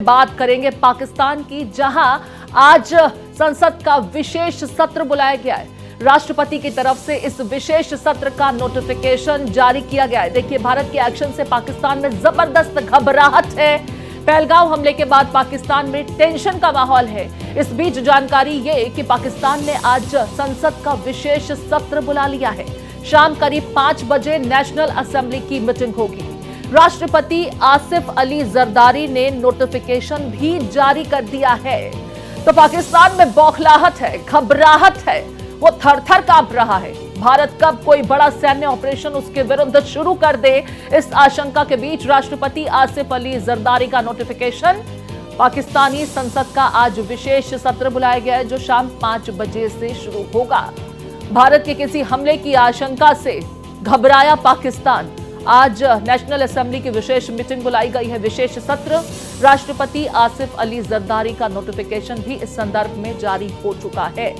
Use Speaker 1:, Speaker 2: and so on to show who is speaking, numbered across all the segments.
Speaker 1: बात करेंगे पाकिस्तान की, जहां आज संसद का विशेष सत्र बुलाया गया है। राष्ट्रपति की तरफ से इस विशेष सत्र का नोटिफिकेशन जारी किया गया है। देखिए, भारत के एक्शन से पाकिस्तान में जबरदस्त घबराहट है। पहलगाम हमले के बाद पाकिस्तान में टेंशन का माहौल है। इस बीच जानकारी ये कि पाकिस्तान ने आज संसद का विशेष सत्र बुला लिया है। शाम करीब 5 बजे नेशनल असेंबली की मीटिंग होगी। राष्ट्रपति आसिफ अली जरदारी ने नोटिफिकेशन भी जारी कर दिया है। तो पाकिस्तान में बौखलाहट है, घबराहट है, वो थर-थर कांप रहा है। भारत कब कोई बड़ा सैन्य ऑपरेशन उसके विरुद्ध शुरू कर दे, इस आशंका के बीच राष्ट्रपति आसिफ अली जरदारी का नोटिफिकेशन। पाकिस्तानी संसद का आज विशेष सत्र बुलाया गया है, जो शाम 5 बजे से शुरू होगा। भारत के किसी हमले की आशंका से घबराया पाकिस्तान। आज नेशनल असेंबली की विशेष मीटिंग बुलाई गई है, विशेष सत्र। राष्ट्रपति आसिफ अली जरदारी का नोटिफिकेशन भी इस संदर्भ में जारी हो चुका है।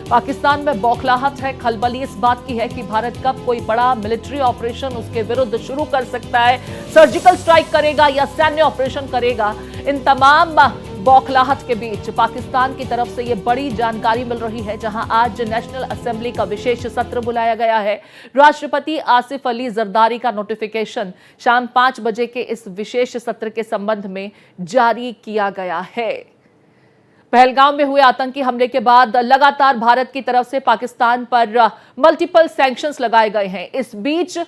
Speaker 1: पाकिस्तान में बौखलाहट है, खलबली इस बात की है कि भारत कब कोई बड़ा मिलिट्री ऑपरेशन उसके विरुद्ध शुरू कर सकता है, सर्जिकल स्ट्राइक करेगा या सैन्य ऑपरेशन करेगा। इन तमाम बौखलाहट के बीच पाकिस्तान की तरफ से ये बड़ी जानकारी मिल रही है, जहां आज नेशनल असेंबली का विशेष सत्र बुलाया गया है। राष्ट्रपति आसिफ अली जरदारी का नोटिफिकेशन शाम 5 बजे के इस विशेष सत्र के संबंध में जारी किया गया है। पहलगाम में हुए आतंकी हमले के बाद लगातार भारत की तरफ से पाकिस्तान पर मल्टीपल सैंक्शंस लगाए गए हैं। इस बीच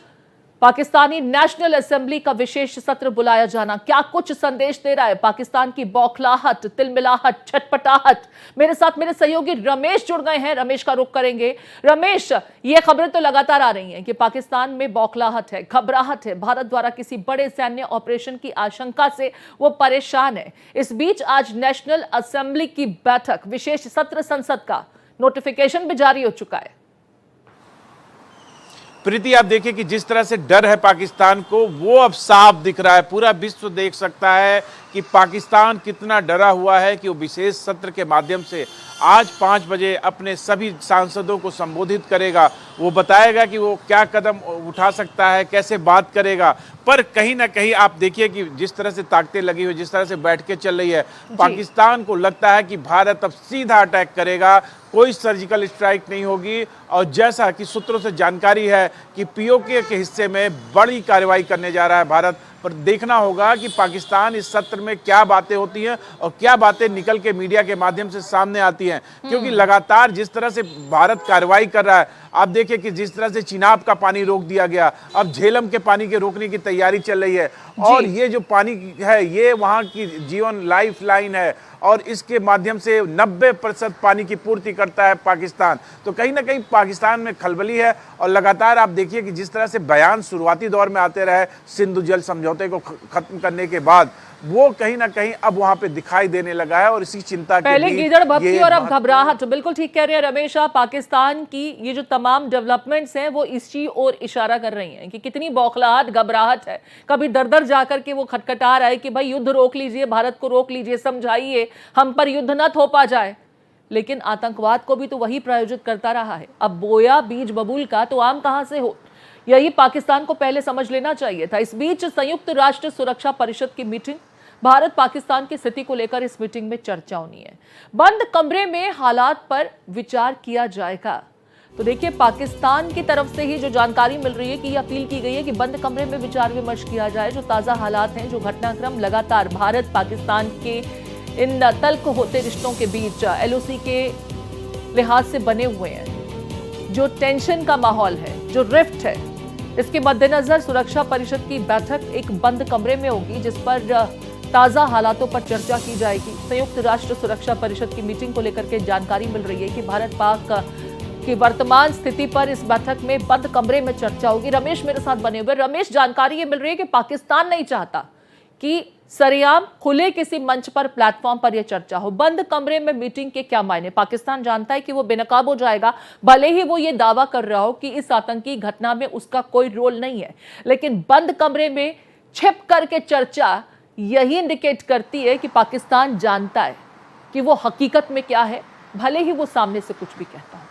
Speaker 1: पाकिस्तानी नेशनल असेंबली का विशेष सत्र बुलाया जाना क्या कुछ संदेश दे रहा है? पाकिस्तान की बौखलाहट, तिलमिलाहट, छटपटाहट। मेरे साथ मेरे सहयोगी रमेश जुड़ गए हैं, रमेश का रुख करेंगे। रमेश, ये खबरें तो लगातार आ रही हैं कि पाकिस्तान में बौखलाहट है, घबराहट है, भारत द्वारा किसी बड़े सैन्य ऑपरेशन की आशंका से वो परेशान है। इस बीच आज नेशनल असेंबली की बैठक, विशेष सत्र संसद का नोटिफिकेशन भी जारी हो चुका है।
Speaker 2: प्रीति, आप देखिए कि जिस तरह से डर है पाकिस्तान को, वो अब साफ दिख रहा है। पूरा विश्व देख सकता है कि पाकिस्तान कितना डरा हुआ है कि वो विशेष सत्र के माध्यम से आज 5 बजे अपने सभी सांसदों को संबोधित करेगा। वो बताएगा कि वो क्या कदम उठा सकता है, कैसे बात करेगा। पर कहीं ना कहीं आप देखिए कि जिस तरह से ताकतें लगी हुई, जिस तरह से बैठकें चल रही है, पाकिस्तान को लगता है कि भारत अब सीधा अटैक करेगा, कोई सर्जिकल स्ट्राइक नहीं होगी। और जैसा कि सूत्रों से जानकारी है कि पीओके के हिस्से में बड़ी कार्रवाई करने जा रहा है भारत। पर देखना होगा कि पाकिस्तान इस सत्र में क्या बातें होती हैं और क्या बातें निकल के मीडिया के माध्यम से सामने आती हैं, क्योंकि लगातार जिस तरह से भारत कार्रवाई कर रहा है, आप देखिए कि जिस तरह से चिनाब का पानी रोक दिया गया, अब झेलम के पानी के रोकने की तैयारी चल रही है। और ये जो पानी है, ये वहाँ की जीवन लाइफ लाइन है और इसके माध्यम से 90% पानी की पूर्ति करता है पाकिस्तान। तो कहीं ना कहीं पाकिस्तान में खलबली है। और लगातार आप देखिए कि जिस तरह से बयान शुरुआती दौर में आते रहे सिंधु जल समझौते को खत्म करने के बाद, वो कहीं ना कहीं अब वहां पे दिखाई देने लगा है। और इसी चिंता के
Speaker 1: पहले गीदड़ भभकी और अब घबराहट। बिल्कुल ठीक कह रहे हैं रमेश। पाकिस्तान की ये जो तमाम डेवलपमेंट्स हैं, वो इसी ओर इशारा कर रही हैं कि कितनी बौखलाहट, घबराहट है। कभी दर दर जाकर के वो खटखटा रहा है कि भाई युद्ध रोक लीजिए, भारत को रोक लीजिए, समझाइए, हम पर युद्ध न थोपा जाए। लेकिन आतंकवाद को भी तो वही प्रायोजित करता रहा है। अब बोया बीज बबूल का तो आम कहां से हो, यही पाकिस्तान को पहले समझ लेना चाहिए था। इस बीच संयुक्त राष्ट्र सुरक्षा परिषद की मीटिंग, भारत पाकिस्तान की स्थिति को लेकर इस मीटिंग में चर्चा होनी है। बंद कमरे में हालात पर विचार किया जाएगा। तो देखिए, पाकिस्तान की तरफ से ही जो जानकारी मिल रही है कि यह अपील की गई है कि बंद कमरे में विचार विमर्श किया जाए। जो ताजा हालात हैं, जो घटनाक्रम लगातार भारत पाकिस्तान के इन तल्ख होते रिश्तों के बीच एलओसी के लिहाज से बने हुए हैं, जो टेंशन का माहौल है, जो रिफ्ट है, इसके मद्देनजर सुरक्षा परिषद की बैठक एक बंद कमरे में होगी, जिस पर ताजा हालातों पर चर्चा की जाएगी। संयुक्त राष्ट्र सुरक्षा परिषद की मीटिंग को लेकर के जानकारी मिल रही है कि भारत पाक की वर्तमान स्थिति पर इस बैठक में बंद कमरे में चर्चा होगी। रमेश मेरे साथ बने हुए। रमेश, जानकारी ये मिल रही है कि पाकिस्तान नहीं चाहता कि सरेआम खुले किसी मंच पर, प्लेटफॉर्म पर यह चर्चा हो। बंद कमरे में मीटिंग के क्या मायने? पाकिस्तान जानता है कि वो बेनकाब हो जाएगा, भले ही वो ये दावा कर रहा हो कि इस आतंकी घटना में उसका कोई रोल नहीं है। लेकिन बंद कमरे में छिप करके चर्चा यही इंडिकेट करती है कि पाकिस्तान जानता है कि वो हकीकत में क्या है, भले ही वो सामने से कुछ भी कहता हो।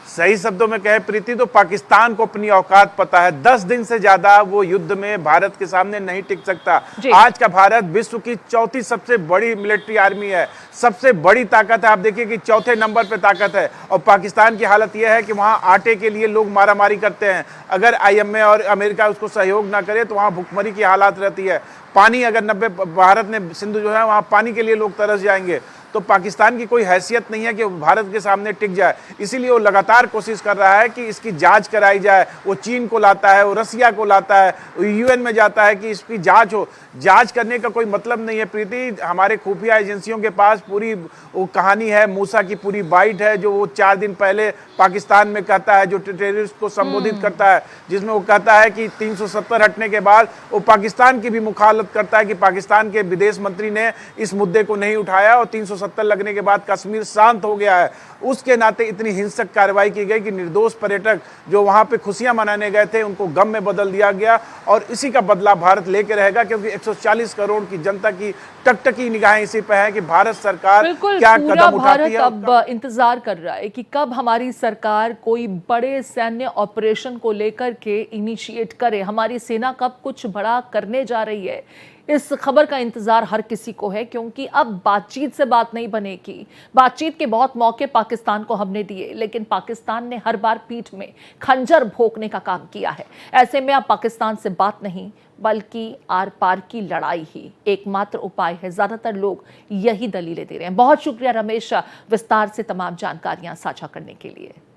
Speaker 2: सही शब्दों में कहे प्रीति तो पाकिस्तान को अपनी औकात पता है। 10 दिन से ज्यादा वो युद्ध में भारत के सामने नहीं टिक सकता। आज का भारत विश्व की चौथी सबसे बड़ी मिलिट्री आर्मी है, सबसे बड़ी ताकत है। आप देखिए कि चौथे नंबर पे ताकत है और पाकिस्तान की हालत यह है कि वहां आटे के लिए लोग मारामारी करते हैं। अगर आईएमए और अमेरिका उसको सहयोग ना करे तो वहां भुखमरी की हालात रहती है। पानी अगर 90 भारत ने सिंधु जो है वहां पानी के लिए लोग तरस जाएंगे। तो पाकिस्तान की कोई हैसियत नहीं है कि भारत के सामने टिक जाए। इसीलिए वो लगातार कोशिश कर रहा है कि इसकी जांच कराई जाए। वो चीन को लाता है, वो रसिया को लाता है, वो यूएन में जाता है कि इसकी जांच हो। जांच करने का कोई मतलब नहीं है प्रीति। हमारे खुफिया एजेंसियों के पास पूरी वो कहानी है, मूसा की पूरी बाइट है जो वो 4 दिन पहले पाकिस्तान में कहता है, जो टेररिस्ट को संबोधित करता है, जिसमें वो कहता है कि 370 हटने के बाद वो पाकिस्तान की भी मुखालत करता है कि पाकिस्तान के विदेश मंत्री ने इस मुद्दे को नहीं उठाया और 370 लगने के बाद कश्मीर शांत हो गया है। उसके नाते इतनी हिंसक कार्रवाई की गई कि निर्दोष पर्यटक जो वहां पे खुशियां मनाने गए थे उनको गम में बदल दिया गया और इसी का बदला भारत लेके रहेगा, क्योंकि 140 करोड़ की जनता की टकटकी निगाहें इसी पे है कि भारत सरकार क्या कदम उठाती है।
Speaker 1: अब इंतजार कर रहा है कि कब हमारी सरकार कोई बड़े सैन्य ऑपरेशन को लेकर के इनिशिएट करे, हमारी सेना कब कुछ बड़ा करने जा रही है। इस खबर का इंतजार हर किसी को है, क्योंकि अब बातचीत से बात नहीं बनेगी। बातचीत के बहुत मौके पाकिस्तान को हमने दिए, लेकिन पाकिस्तान ने हर बार पीठ में खंजर भोंकने का काम किया है। ऐसे में अब पाकिस्तान से बात नहीं बल्कि आर पार की लड़ाई ही एकमात्र उपाय है। ज्यादातर लोग यही दलीलें दे रहे हैं। बहुत शुक्रिया रमेश, विस्तार से तमाम जानकारियां साझा करने के लिए।